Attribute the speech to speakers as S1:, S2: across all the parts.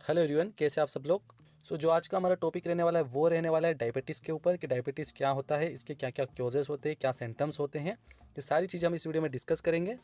S1: Hello everyone, कैसे आप सब लोग। जो आज का हमारा टॉपिक रहने वाला है वो रहने वाला है डायबिटीज़ के ऊपर कि डायबिटीज़ क्या होता है, इसके क्या क्या क्योजेस होते हैं, क्या सिम्टम्स होते हैं। ये सारी चीज़ें हम इस वीडियो में डिस्कस करेंगे।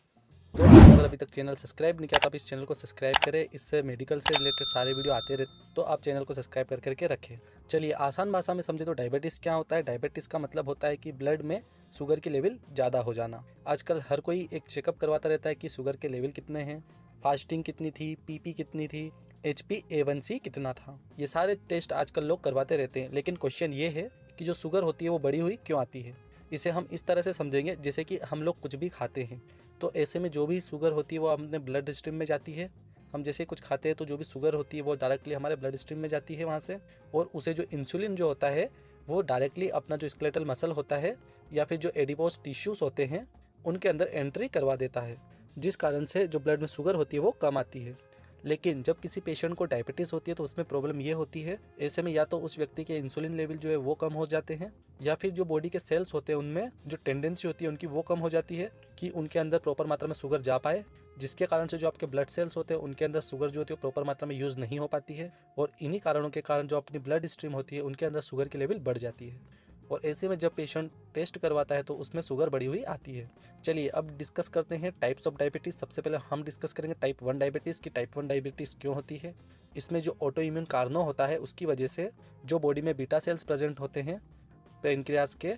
S1: तो आपने अगर अभी तक चैनल सब्सक्राइब नहीं किया तो आप इस चैनल को सब्सक्राइब करें। इससे मेडिकल से रिलेटेड सारे वीडियो आते रहते, तो आप चैनल को सब्सक्राइब करके रखें। चलिए आसान भाषा में समझे तो डायबिटीज़ क्या होता है। डायबिटीज़ का मतलब होता है कि ब्लड में शुगर की लेवल ज़्यादा हो जाना। आजकल हर कोई एक चेकअप करवाता रहता है कि शुगर के लेवल कितने हैं, फास्टिंग कितनी थी, पीपी कितनी थी, HbA1c कितना था। ये सारे टेस्ट आजकल लोग करवाते रहते हैं। लेकिन क्वेश्चन ये है कि जो शुगर होती है वो बढ़ी हुई क्यों आती है। इसे हम इस तरह से समझेंगे जैसे कि हम लोग कुछ भी खाते हैं तो ऐसे में जो भी शुगर होती है वो अपने ब्लड स्ट्रीम में जाती है। हम जैसे कुछ खाते हैं तो जो भी शुगर होती है वो डायरेक्टली हमारे ब्लड स्ट्रीम में जाती है वहाँ से, और उसे जो इंसुलिन जो होता है वो डायरेक्टली अपना जो स्केलेटल मसल होता है या फिर जो एडिपोज टिश्यूज होते हैं उनके अंदर एंट्री करवा देता है, जिस कारण से जो ब्लड में शुगर होती है वो कम आती है। लेकिन जब किसी पेशेंट को डायबिटीज़ होती है तो उसमें प्रॉब्लम ये होती है, ऐसे में या तो उस व्यक्ति के इंसुलिन लेवल जो है वो कम हो जाते हैं, या फिर जो बॉडी के सेल्स होते हैं उनमें जो टेंडेंसी होती है उनकी वो कम हो जाती है कि उनके अंदर प्रॉपर मात्रा में शुगर जा पाए, जिसके कारण से जो आपके ब्लड सेल्स होते हैं उनके अंदर शुगर जो होती है प्रॉपर मात्रा में यूज़ नहीं हो पाती है, और इन्हीं कारणों के कारण जो अपनी ब्लड स्ट्रीम होती है उनके अंदर शुगर की लेवल बढ़ जाती है। और ऐसे में जब पेशेंट टेस्ट करवाता है तो उसमें शुगर बढ़ी हुई आती है। चलिए अब डिस्कस करते हैं टाइप्स ऑफ डायबिटीज़। सबसे पहले हम डिस्कस करेंगे टाइप 1 डायबिटीज़ की टाइप 1 डायबिटीज़ क्यों होती है। इसमें जो ऑटो इम्यून कारणों होता है उसकी वजह से जो बॉडी में बीटा सेल्स प्रेजेंट होते हैं पेनक्रियाज के,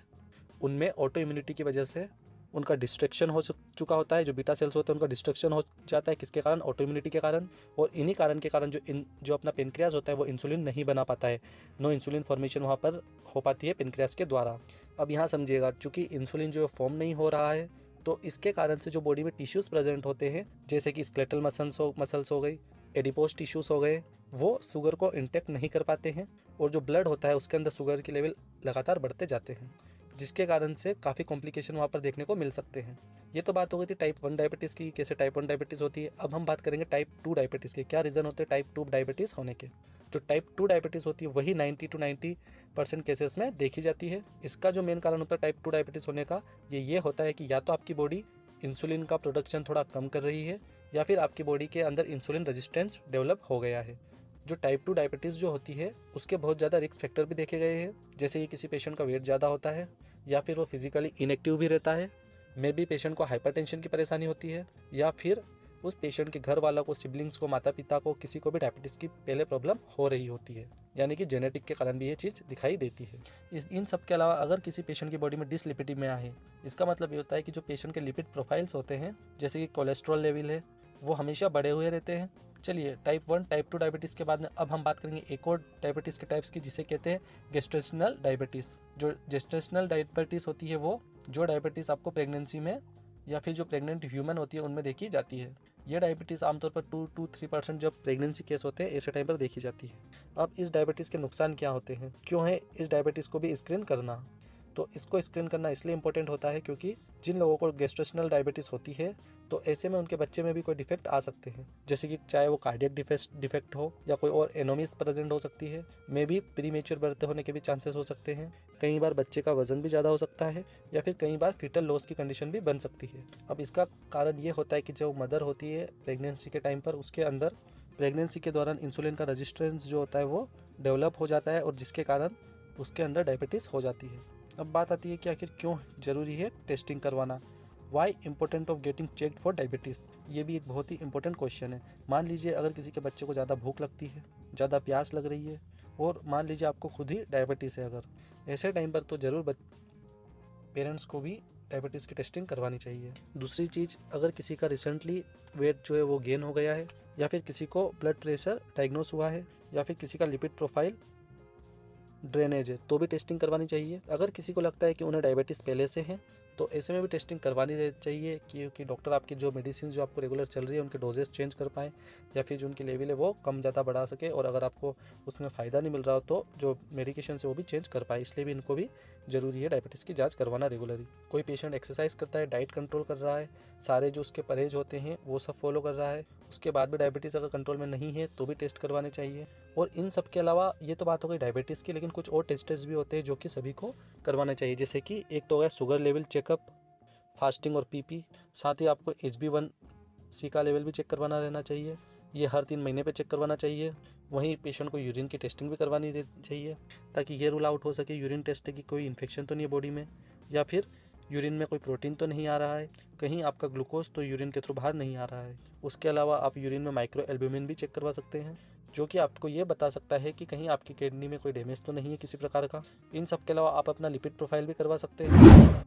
S1: उनमें ऑटो इम्यूनिटी की वजह से उनका डिस्ट्रक्शन हो चुका होता है। जो बीटा सेल्स होते हैं उनका डिस्ट्रक्शन हो जाता है, किसके कारण, ऑटो इम्यूनिटी के कारण। और इन्हीं कारण के कारण जो अपना पेनक्रियाज होता है वो इंसुलिन नहीं बना पाता है, नो इंसुलिन फॉर्मेशन वहाँ पर हो पाती है पेनक्रियाज के द्वारा। अब यहाँ समझिएगा, चूँकि इंसुलिन जो फॉर्म नहीं हो रहा है तो इसके कारण से जो बॉडी में टिश्यूज़ प्रेजेंट होते हैं जैसे कि स्केलेटल मसल्स हो गई, एडिपोज टिश्यूज़ हो गए, वो शुगर को इंटेक्ट नहीं कर पाते हैं, और जो ब्लड होता है उसके अंदर शुगर के लेवल लगातार बढ़ते जाते हैं, जिसके कारण से काफ़ी कॉम्प्लिकेशन वहाँ पर देखने को मिल सकते हैं। ये तो बात हो गई थी टाइप 1 डायबिटीज़ की, कैसे टाइप 1 डायबिटीज़ होती है। अब हम बात करेंगे टाइप 2 डायबिटीज़ के, क्या रीज़न होते हैं टाइप 2 डायबिटीज़ होने के। जो टाइप 2 डायबिटीज़ होती है वही 90 to 90% केसेस में देखी जाती है। इसका जो मेन कारण होता है टाइप 2 डायबिटीज़ होने का ये होता है कि या तो आपकी बॉडी इंसुलिन का प्रोडक्शन थोड़ा कम कर रही है, या फिर आपकी बॉडी के अंदर इंसुलिन रेजिस्टेंस डेवलप हो गया है। जो टाइप 2 डायबिटीज़ जो होती है उसके बहुत ज़्यादा रिस्क फैक्टर भी देखे गए हैं, जैसे कि किसी पेशेंट का वेट ज़्यादा होता है, या फिर वो फिजिकली इनएक्टिव भी रहता है, मे बी पेशेंट को हाइपरटेंशन की परेशानी होती है, या फिर उस पेशेंट के घर वालों को, सिबलिंग्स को, माता पिता को, किसी को भी डायबिटीज़ की पहले प्रॉब्लम हो रही होती है, यानी कि जेनेटिक के कारण भी ये चीज़ दिखाई देती है। इन सब के अलावा अगर किसी पेशेंट की बॉडी में डिसलिपिडीमिया है, इसका मतलब ये होता है कि जो पेशेंट के लिपिड प्रोफाइल्स होते हैं जैसे कि कोलेस्ट्रॉल लेवल है वो हमेशा बढ़े हुए रहते हैं। चलिए टाइप 1 टाइप 2 डायबिटीज़ के बाद में अब हम बात करेंगे एक और डायबिटीज़ के टाइप्स की, जिसे कहते हैं गेस्टेशनल डायबिटीज़। जो गेस्टेशनल डायबिटीज़ होती है वो जो डायबिटीज़ आपको प्रेगनेंसी में या फिर जो प्रेग्नेंट ह्यूमन होती है उनमें देखी जाती है। यह डायबिटीज़ आमतौर पर 2 to 3% जब प्रेगनेंसी केस होते हैं ऐसे टाइम पर देखी जाती है। अब इस डायबिटीज़ के नुकसान क्या होते हैं, क्यों है इस डायबिटीज़ को भी स्क्रीन करना। तो इसको स्क्रीन करना इसलिए इंपॉर्टेंट होता है क्योंकि जिन लोगों को गेस्टेशनल डायबिटीज़ होती है तो ऐसे में उनके बच्चे में भी कोई डिफेक्ट आ सकते हैं, जैसे कि चाहे वो कार्डियक डिफेक्ट हो या कोई और एनोमीज प्रेजेंट हो सकती है, मे भी प्रीमेच्योर बर्थ होने के भी चांसेस हो सकते हैं। कई बार बच्चे का वजन भी ज़्यादा हो सकता है, या फिर कई बार फीटल लॉस की कंडीशन भी बन सकती है। अब इसका कारण ये होता है कि जो मदर होती है प्रेगनेंसी के टाइम पर उसके अंदर प्रेगनेंसी के दौरान इंसुलिन का रेजिस्टेंस जो होता है वो डेवलप हो जाता है, और जिसके कारण उसके अंदर डायबिटीज़ हो जाती है। अब बात आती है कि आखिर क्यों ज़रूरी है टेस्टिंग करवाना। Why important of getting checked for diabetes, ये भी एक बहुत ही इंपॉर्टेंट क्वेश्चन है। मान लीजिए अगर किसी के बच्चे को ज़्यादा भूख लगती है, ज़्यादा प्यास लग रही है, और मान लीजिए आपको खुद ही डायबिटीज़ है, अगर ऐसे टाइम पर तो ज़रूर पेरेंट्स को भी डायबिटीज़ की टेस्टिंग करवानी चाहिए। दूसरी चीज़, अगर किसी का रिसेंटली वेट जो है वो गेन हो गया है, या फिर किसी को ब्लड प्रेशर डायग्नोस हुआ है, या फिर किसी का लिपिड प्रोफाइल ड्रेनेज है, तो भी टेस्टिंग करवानी चाहिए। अगर किसी को लगता है कि उन्हें डायबिटीज़ पहले से है तो ऐसे में भी टेस्टिंग करवानी चाहिए, क्योंकि डॉक्टर आपकी जो मेडिसिन जो आपको रेगुलर चल रही है उनके डोजेस चेंज कर पाएँ, या फिर जो उनकी लेवल है वो कम ज़्यादा बढ़ा सके, और अगर आपको उसमें फ़ायदा नहीं मिल रहा हो तो जो मेडिकेशन है वो भी चेंज कर पाए। इसलिए भी इनको भी ज़रूरी है डायबिटीज़ की जाँच करवाना रेगुलरली। कोई पेशेंट एक्सरसाइज करता है, डाइट कंट्रोल कर रहा है, सारे जो उसके परहेज होते हैं वो सब फॉलो कर रहा है, उसके बाद भी डायबिटीज़ अगर कंट्रोल में नहीं है तो भी टेस्ट करवाने चाहिए। और इन सब के अलावा ये तो बात हो गई डायबिटीज़ की, लेकिन कुछ और टेस्ट्स भी होते हैं जो कि सभी को करवाना चाहिए, जैसे कि एक तो हो गया शुगर लेवल चेकअप, फास्टिंग और पीपी। साथ ही आपको HbA1c का लेवल भी चेक करवाना रहना चाहिए, ये हर 3 महीने पे चेक करवाना चाहिए। वहीं पेशेंट को यूरिन की टेस्टिंग भी करवानी चाहिए ताकि ये रूल आउट हो सके यूरिन टेस्ट की कोई इन्फेक्शन तो नहीं है बॉडी में, या फिर यूरिन में कोई प्रोटीन तो नहीं आ रहा है, कहीं आपका ग्लूकोज तो यूरिन के थ्रू बाहर नहीं आ रहा है। उसके अलावा आप यूरिन में माइक्रो एल्ब्यूमिन भी चेक करवा सकते हैं, जो कि आपको ये बता सकता है कि कहीं आपकी किडनी में कोई डैमेज तो नहीं है किसी प्रकार का। इन सब के अलावा आप अपना लिपिड प्रोफाइल भी करवा सकते हैं।